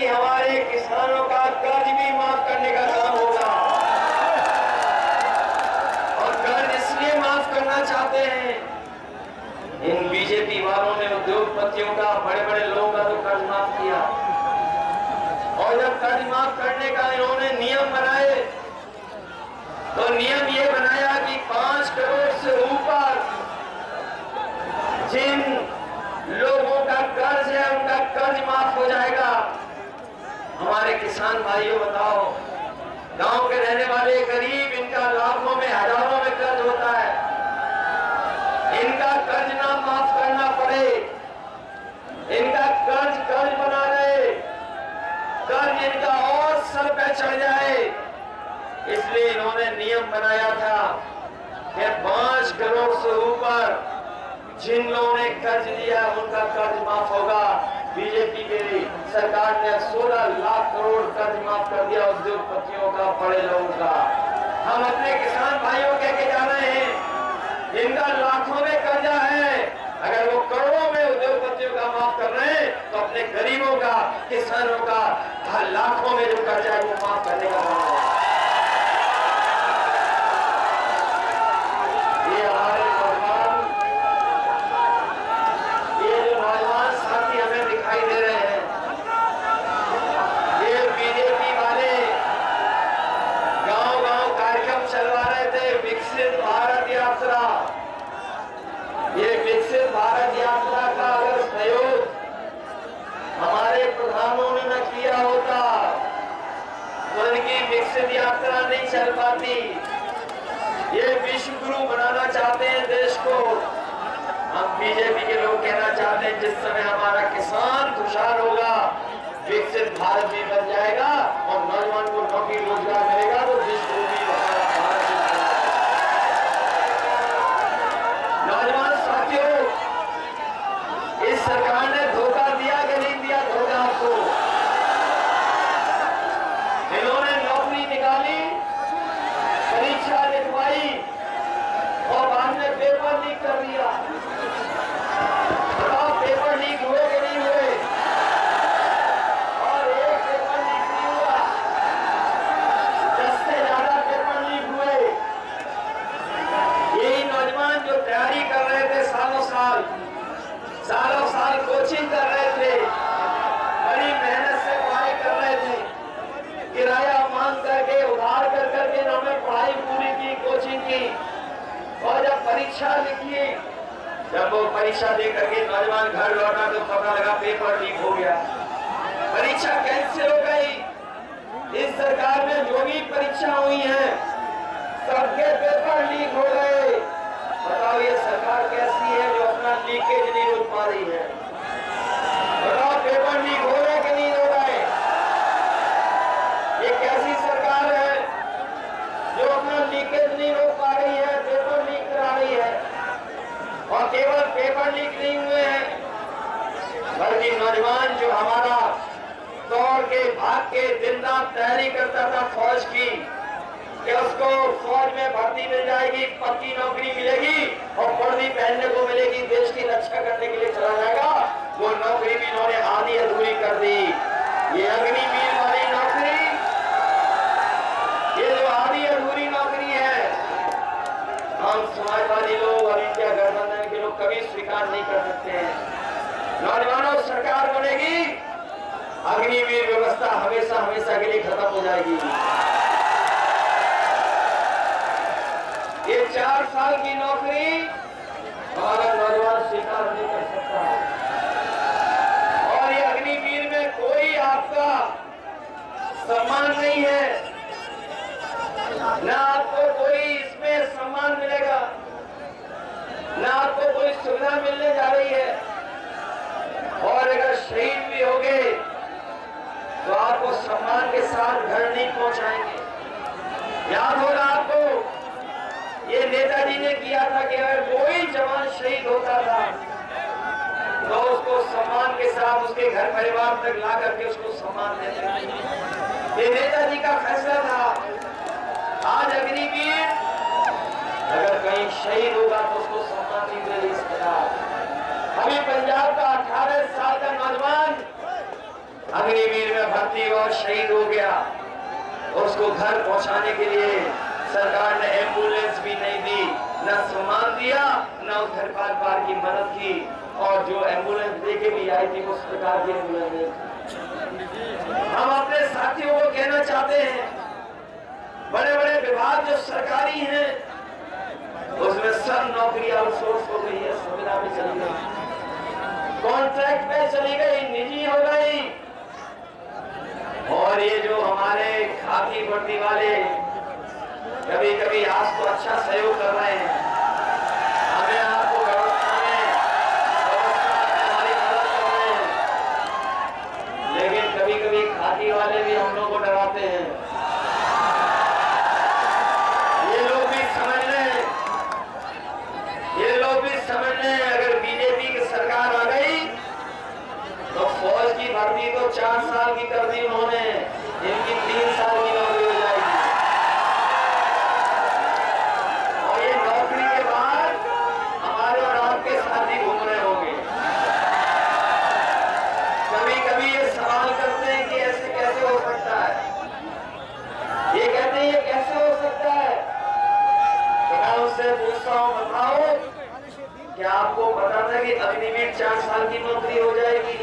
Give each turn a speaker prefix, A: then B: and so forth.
A: कि हमारे किसानों का कर्ज भी माफ करने का काम होगा। और कर्ज इसलिए माफ करना चाहते हैं, इन बीजेपी वालों ने उद्योगपतियों का, बड़े बड़े लोगों का तो कर्ज माफ किया, और जब कर्ज माफ करने का इन्होंने नियम बनाए तो नियम ये बनाया कि 5 करोड़ से ऊपर जिन लोगों का कर्ज है उनका कर्ज माफ हो जाएगा। हमारे किसान भाइयों बताओ, गांव के रहने वाले गरीब, इनका लाखों में हजारों में कर्ज होता है, इनका कर्ज ना माफ करना पड़े, इनका कर्ज बना रहे, कर्ज इनका और सर पे चढ़ जाए, इसलिए इन्होंने नियम बनाया था कि 5 करोड़ से ऊपर जिन लोगों ने कर्ज लिया उनका कर्ज माफ होगा। बीजेपी की सरकार ने 16 लाख करोड़ कर्ज माफ कर दिया उद्योगपतियों का, बड़े लोगों का। हम अपने किसान भाइयों कह के जा रहे हैं, जिनका लाखों में कर्जा है, अगर वो करोड़ों में उद्योगपतियों का माफ कर रहे हैं तो अपने गरीबों का, किसानों का लाखों में जो कर्जा है वो माफ करने का काम है। ये हमारे जो नौजवान साथी हमें दिखाई दे रहे हैं, ये बीजेपी वाले गांव-गांव कार्यक्रम चलवा रहे थे, विकसित भारत यात्रा। ये विकसित भारत यात्रा का अगर सहयोग हमारे प्रधानों ने न किया होता तो इनकी विकसित यात्रा नहीं चल पाती। ये विश्व गुरु बनाना चाहते हैं देश को। हम बीजेपी के लोग कहना चाहते हैं, जिस समय हमारा किसान खुशहाल होगा, विकसित भारत भी बन जाएगा और नौजवान को नौकरी रोजगार मिलेगा तो विश्व गुरु भी भारत। नौजवान साथियों, इस सरकार ने धोखा दिया कि नहीं दिया धोखा आपको? इन्होंने नौकरी निकाली, परीक्षा लिखवाई और बाद में पेपर लीक कर दिया। बताओ, पेपर लीक हुए कि नहीं हुए? और एक पेपर लीक नहीं हुआ, 10 से ज्यादा पेपर लीक हुए। यही नौजवान जो तैयारी कर रहे थे, सालों साल कोचिंग कर रहे थे, बड़ी मेहनत से पढ़ाई कर रहे थे, किराया मांग करके, उधार कर करके इन्होंने पढ़ाई पूरी की, कोचिंग की, और जब परीक्षा लिखी, जब वो परीक्षा दे करके नौजवान घर लौटा तो पता लगा पेपर लीक हो गया, परीक्षा कैंसिल हो गई। इस सरकार में जो भी परीक्षा हुई है सबके पेपर लीक हो गए। बताओ, ये सरकार कैसी है जो अपना लीकेज नहीं रोक पा रही है? बताओ, पेपर लीक हो रहे कि नहीं हो रहे? ये कैसी सरकार है जो अपना लीकेज नहीं रोक पा रही है, पेपर लीक करा रही है? और केवल पेपर लीक नहीं हुए हैं, बल्कि नौजवान जो हमारा दौड़ के, भाग के, दिन रात तैयारी करता था फौज की, कि उसको फौज में भर्ती मिल जाएगी, पक्की नौकरी मिलेगी और वर्दी पहनने को मिलेगी, देश की रक्षा करने के लिए चला जाएगा, वो नौकरी भी इन्होंने आधी अधूरी कर दी। ये अग्निवीर वाली नौकरी, ये जो आधी अधूरी नौकरी है, हम समाजवादी लोग और इंडिया गठबंधन के लोग कभी स्वीकार नहीं कर सकते हैं। नौजवानों, सरकार बनेगी, अग्निवीर व्यवस्था हमेशा के लिए खत्म हो जाएगी। ये 4 साल की नौकरी हमारा नौजवान स्वीकार नहीं कर सकता। और ये अग्निवीर में कोई आपका सम्मान नहीं है, ना आपको कोई इसमें सम्मान मिलेगा, ना आपको कोई सुविधा मिलने जा रही है। और अगर शहीद भी हो गए तो आपको सम्मान के साथ घर नहीं पहुंचाएंगे। याद होगा आपको, ये नेताजी ने किया था कि अगर कोई जवान शहीद होता था तो उसको सम्मान के साथ उसके घर परिवार तक ला करके उसको सम्मान देते थे। ये नेताजी का फैसला था। आज अग्निवीर अगर कहीं शहीद होगा तो उसको सम्मान नहीं दे रही सरकार। अभी पंजाब का 18 साल का नौजवान अग्निवीर में भर्ती और शहीद हो गया, उसको घर पहुंचाने के लिए सरकार ने एम्बुलेंस भी नहीं दी, न सम्मान दिया, न उस घर परिवार की मदद की। और जो एम्बुलेंस देके भी आई थी वो सरकार की एम्बुलेंस। हम अपने साथियों को कहना चाहते हैं, बड़े बड़े विभाग जो सरकारी हैं उसमें सब नौकरी आउटसोर्स हो गई है, सुविधा में चली गई, कॉन्ट्रैक्ट पे चली गई, निजी हो गई। और ये जो हमारे खाकी वर्दी वाले कभी कभी आज तो अच्छा सहयोग कर रहे हैं, हमें आपको व्यवस्था में हमारी मदद कर रहे हैं, लेकिन कभी कभी खाकी वाले भी हम लोग को डराते हैं। ये लोग भी समझ लें, ये लोग भी समझ लें, अगर बीजेपी की सरकार आ गई तो फौज की भर्ती तो 4 साल की कर दी उन्होंने, इनकी 3 साल की नौकरी हो जाएगी। और ये नौकरी के बाद हमारे और आपके साथी घूम रहे होंगे। कभी कभी ये सवाल करते हैं कि ऐसे कैसे हो सकता है, ये कहते हैं ये कैसे हो सकता है। तो मैं उससे पूछता हूँ, बताओ क्या आपको पता था कि अग्निवीर 4 साल की नौकरी हो जाएगी?